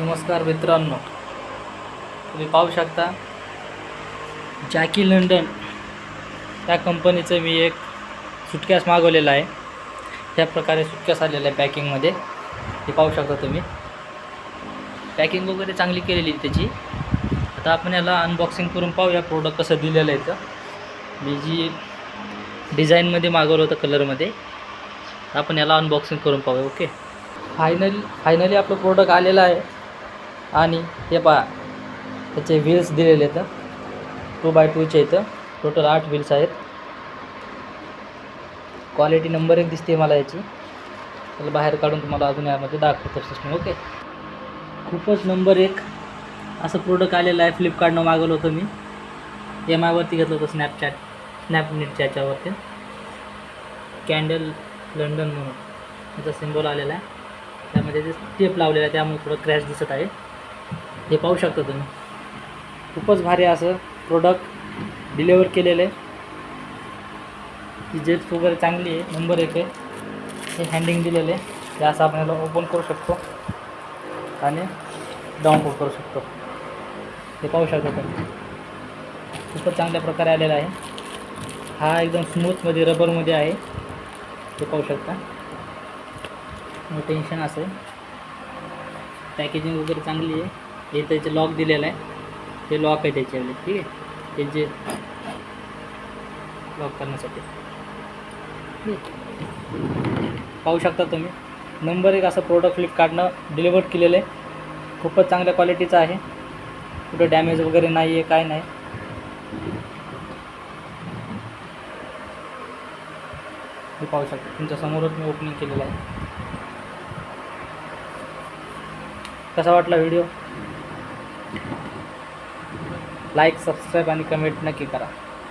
नमस्कार मित्रांनो, तुम्ही पाहू शकता जॅकी लंडन या कंपनीचं मी एक सुटकॅस मागवलेला आहे। त्या प्रकारे सुटकॅस आलेला आहे पॅकिंगमध्ये, हे पाहू शकता तुम्ही। पॅकिंग वगैरे चांगली केलेली त्याची। आता आपण याला अनबॉक्सिंग करून पाहूया प्रोडक्ट कसं दिलेलं आहे। तर मी जी डिझाईनमध्ये मागवलं होतं कलरमध्ये, आपण याला अनबॉक्सिंग करून पाहूया। ओके, फायनली आपलं प्रोडक्ट आलेलं आहे। आणि हे पहा, त्याचे व्हील्स दिलेले आहेत 2x2चे इथं टोटल 8 व्हील्स आहेत। क्वालिटी नंबर 1 दिसते मला याची। त्याला बाहेर काढून तुम्हाला अजून यामध्ये दाखवतो सिस्टम। ओके, खूपच नंबर 1 असं प्रोडक्ट आलेलं आहे। फ्लिपकार्टनं मागवलं होतं मी, MIवरती घेतलं होतं। स्नॅपनीटच्या याच्यावरती कॅन्डल लंडन म्हणून त्याचा सिम्बॉल आलेला आहे। त्यामध्ये जे टेप लावलेला आहे त्यामुळे थोडं क्रॅश दिसत आहे, हे पाहू शकता तुम्ही। खूपच भारी असं प्रोडक्ट डिलिव्हर केलेलं आहे। ती जेट्स वगैरे चांगली आहे, नंबर 1 आहे। हे हँडिंग दिलेलं आहे, हे असं आपण याला ओपन करू शकतो आणि डाऊन करू शकतो, हे पाहू शकता तुम्ही। खूपच चांगल्या प्रकारे आलेला आहे। हा एकदम स्मूथमध्ये रबरमध्ये आहे, हे पाहू शकता। नो टेन्शन असेल। पॅकेजिंग वगैरे चांगली आहे। हे त्याचे लॉक दिलेलं आहे, हे लॉक आहे त्याच्यावाले, ठीक आहे। हे जे लॉक करण्यासाठी पाहू शकता तुम्ही। नंबर 1 असं प्रोडक्ट फ्लिपकार्टनं डिलिव्हर केलेलं आहे। खूपच चांगल्या क्वालिटीचं आहे, कुठं डॅमेज वगैरे नाही आहे, काय नाही। हे पाहू शकता, तुमच्या समोरच मी ओपनिंग केलेलं आहे। कसा वाटला व्हिडिओ? लाईक, सबस्क्राईब आणि कमेंट नक्की करा।